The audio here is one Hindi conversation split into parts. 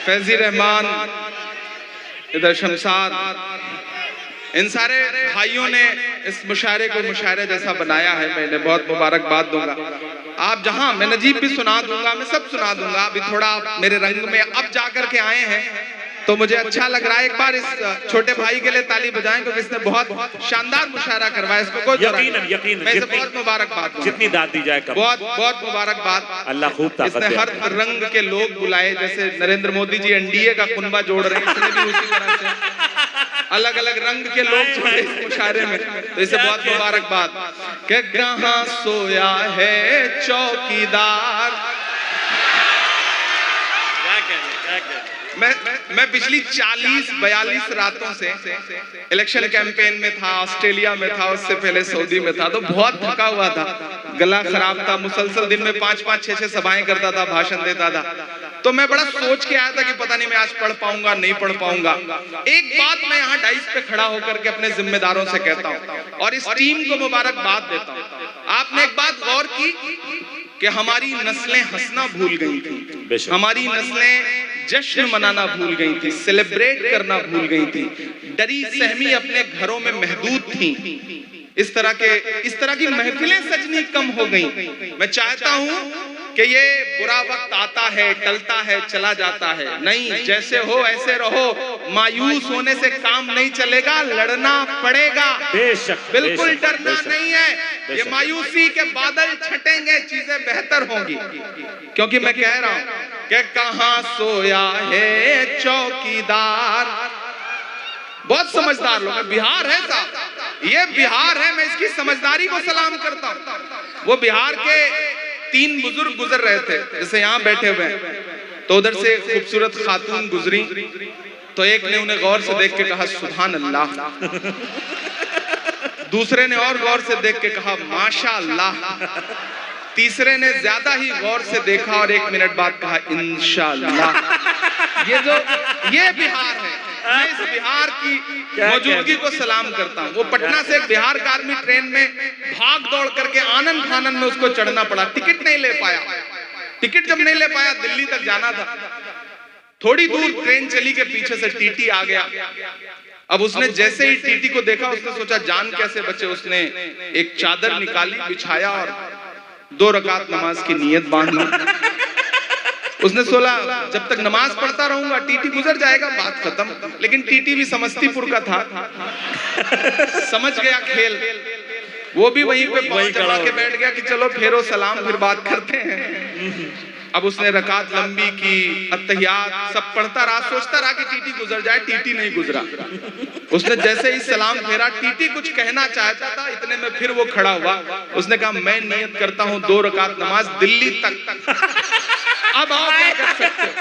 फैजी रहमान, इधर शमशाद, इन सारे भाइयों ने इस मुशायरे को मुशायरे जैसा बनाया है। मैंने बहुत मुबारकबाद दूंगा। आप जहां मैं नजीब भी सुना दूंगा, मैं सब सुना दूंगा। अभी थोड़ा आप मेरे रंग में अब जाकर के आए हैं तो मुझे अच्छा लग रहा है। एक बार इस छोटे भाई के लिए ताली बजाएं क्योंकि इसने बहुत शानदार मुशायरा करवाया। इसमें कोई यकीन मैं इसे बहुत मुबारकबाद, जितनी दाद दी जाए कम। बहुत बहुत मुबारकबाद। अल्लाह खूब ताकत दे। इसने हर रंग के लोग बुलाए, जैसे नरेंद्र मोदी जी एनडीए का कुनबा जोड़ रहे हैं, इसने भी उसी तरह से अलग अलग रंग के लोग जोड़े इस मुशायरे में। तो इसे बहुत मुबारकबाद। कि कहाँ सोया है चौकीदार। मैं पिछली 40-42 रातों से इलेक्शन कैंपेन में था, ऑस्ट्रेलिया में था, उससे पहले सऊदी में था, तो बहुत थका हुआ था, गला खराब था। मुसलसल दिन में 5-5, 6-6 सभाएं करता था, भाषण देता था। तो मैं बड़ा सोच के आया था कि पता नहीं मैं आज पढ़ पाऊंगा नहीं पढ़ पाऊंगा। एक बात मैं यहाँ डाइस पे खड़ा होकर के अपने जिम्मेदारों से कहता हूँ और इस टीम को मुबारकबाद देता हूँ। आपने एक बात गौर की कि हमारी नस्लें हंसना भूल गई थी, हमारी नस्लें जश्न मनाना भूल गई थी, सेलिब्रेट करना भूल गई थी, डरी सहमी अपने घरों में महदूद थी। इस तरह की महफिलें सजनी कम हो गई। मैं चाहता हूं कि ये बुरा वक्त आता है, टलता है, चला जाता है। नहीं, जैसे हो ऐसे रहो। मायूस होने से काम नहीं चलेगा, लड़ना पड़ेगा। बेशक, बिल्कुल डरना नहीं है। ये मायूसी के बादल छटेंगे, चीजें बेहतर होंगी। क्योंकि मैं कह रहा हूं कि कहाँ सोया है चौकीदार। बहुत समझदार लोग हैं। बिहार है साहब, ये बिहार है। मैं इसकी समझदारी को सलाम करता हूं। वो बिहार के 3 बुजुर्ग गुजर रहे थे, जैसे यहाँ बैठे हुए हैं, तो उधर से खूबसूरत खातून गुजरी, तो एक ने उन्हें गौर से देख के कहा सुभान अल्लाह। दूसरे ने और गौर से देख के कहा माशाअल्लाह। तीसरे ने ज्यादा ही गौर से देखा और 1 मिनट बाद कहा इंशाअल्लाह। ये बिहार है। मैं इस बिहार की मौजूदगी को सलाम करता हूँ। वो पटना से एक बिहार का आर्मी ट्रेन में भाग दौड़ करके आनंद फानंद में उसको चढ़ना पड़ा, टिकट नहीं ले पाया। टिकट जब नहीं ले पाया, दिल्ली तक जाना था, थोड़ी दूर ट्रेन चली के पीछे से टीटी आ गया। अब उसने जैसे ही टीटी को देखा, उसने सोचा जान कैसे बचे। उसने एक चादर निकाली, बिछाया और 2 रकात नमाज की नियत बांध ली। उसने सोचा जब तक नमाज पढ़ता रहूंगा टीटी गुजर जाएगा, बात खत्म। लेकिन टीटी भी समस्तीपुर का था, समझ गया खेल। वो भी वहीं पे पांव जमा के बैठ गया कि चलो फेरो सलाम, फिर बात करते हैं। अब उसने रकात लंबी की, अत्तहियात सब पढ़ता रहा, सोचता रहा कि टीटी गुजर जाए। टीटी नहीं गुजरा। उसने जैसे ही सलाम फेरा, टीटी कुछ कहना चाहता था, इतने में फिर वो खड़ा हुआ। उसने कहा मैं नियत करता हूँ 2 रकात नमाज दिल्ली तक। अब आप क्या कर सकते हो?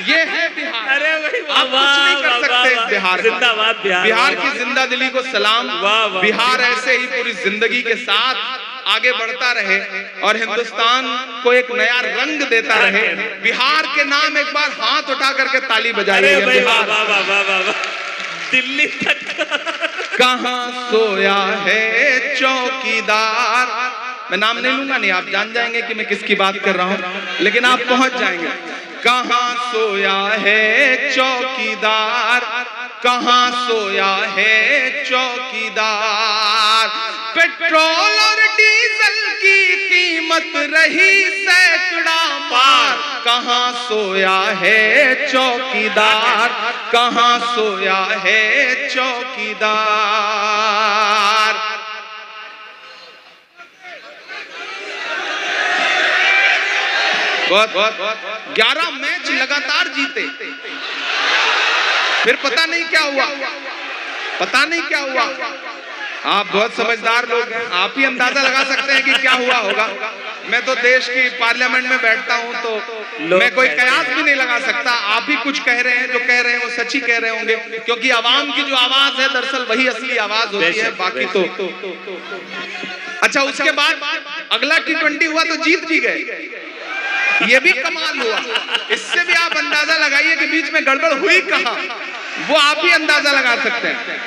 ये है बिहार। अरे आप कुछ नहीं कर सकते। बिहार जिंदाबाद। बिहार की जिंदा दिली को सलाम। बिहार ऐसे ही पूरी जिंदगी के साथ आगे बढ़ता रहे और हिंदुस्तान को एक नया रंग देता रहे। बिहार के नाम एक बार हाथ उठा करके ताली बजाइए। बिहार दिल्ली तक कहाँ सोया है चौकीदार। मैं नाम नहीं लूंगा, नहीं आप जान जाएंगे कि मैं किसकी बात कर रहा हूं, लेकिन आप पहुंच जाएंगे। कहाँ सोया है चौकीदार, कहाँ सोया है चौकीदार। पेट्रोल और डीजल की कीमत रही सैकड़ा पार। कहाँ सोया है चौकीदार, कहाँ सोया है चौकीदार। बहुत 11 मैच लगातार जीते, फिर पता नहीं क्या हुआ, पता नहीं क्या हुआ। आप बहुत समझदार लोग हैं, आप ही अंदाजा लगा सकते हैं कि क्या हुआ होगा। मैं तो देश की पार्लियामेंट में बैठता हूं, तो मैं कोई कयास भी नहीं लगा सकता। आप ही कुछ कह रहे हैं, जो कह रहे हैं वो सच ही कह रहे होंगे, क्योंकि आवाम की जो आवाज है दरअसल वही असली आवाज होती है। बाकी तो अच्छा, उसके बाद अगला T20 हुआ तो जीत भी गए। ये भी कमाल हुआ। इससे भी आप अंदाजा लगाइए कि बीच में गड़बड़ हुई कहां, वो आप ही अंदाजा लगा सकते हैं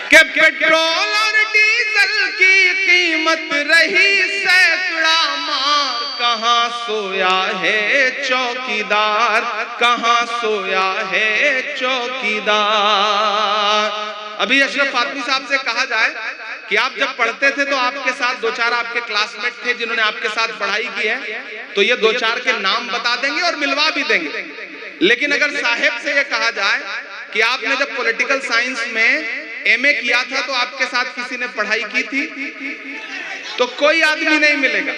कि पेट्रोल और डीजल की कीमत रही सैकड़ा मार। कहां सोया है चौकीदार, कहाँ सोया है चौकीदार। अभी अशरफ फातमी साहब से कहा जाए कि आप जब पढ़ते थे तो आपके साथ दो चार आपके क्लासमेट थे जिन्होंने आपके साथ पढ़ाई की है, तो ये दो चार के नाम बता देंगे और मिलवा भी देंगे। लेकिन अगर साहेब से ये कहा जाए कि आपने जब पॉलिटिकल साइंस में एमए किया था तो आपके साथ किसी ने पढ़ाई की थी, तो कोई आदमी नहीं मिलेगा।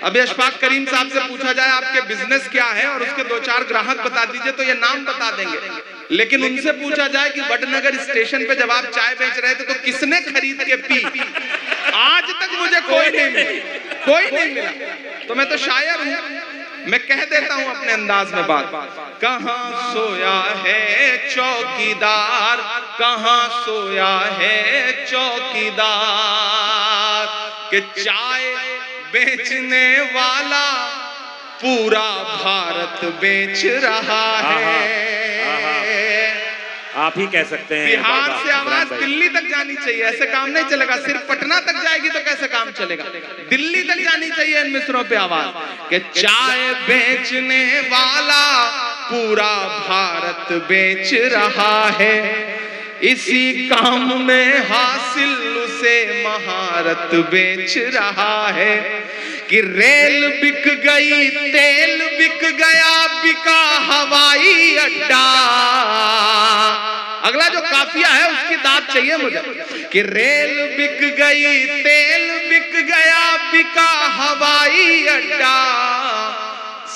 अभी अशफाक करीम साहब से पूछा जाए आपके बिजनेस क्या है और उसके दो चार ग्राहक बता दीजिए तो ये नाम बता देंगे। लेकिन उनसे पूछा जाए कि वडनगर स्टेशन पे जब आप चाय बेच रहे थे तो किसने खरीद के पी, आज तक मुझे कोई नहीं मिला, कोई नहीं मिला। तो मैं तो शायर हूं, मैं कह देता हूं अपने अंदाज में बात। कहाँ सोया है चौकीदार, कहाँ सोया है चौकीदार, कि चाय बेचने वाला पूरा भारत बेच रहा है। आप ही कह सकते हैं। बिहार से आवाज दिल्ली तक जानी चाहिए, ऐसे काम नहीं चलेगा। सिर्फ पटना तक जाएगी तो कैसे काम चलेगा, दिल्ली तक जानी चाहिए इन मिसरों पे आवाज कि चाय बेचने वाला पूरा भारत बेच रहा है, इसी काम में हासिल उसे महारत बेच रहा है, कि रेल बिक गई तेल बिक गया बिका हवाई अड्डा। अगला जो काफिया है उसकी दाद चाहिए मुझे, कि रेल बिक गई तेल बिक गया बिका हवाई अड्डा,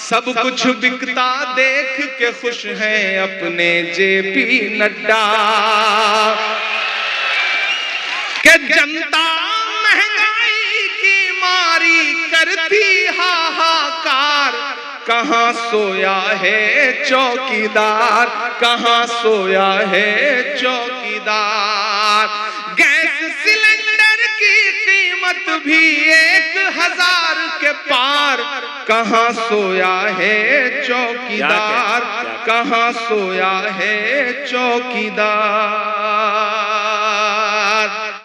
सब कुछ बिकता देख के खुश हैं अपने जेपी नड्डा, कि जनता महंगाई की मारी करती हाहाकार, कहाँ सोया है चौकीदार, कहाँ सोया है चौकीदार। गैस सिलेंडर की कीमत भी 1000 के पार, कहाँ सोया है चौकीदार, कहाँ सोया है चौकीदार।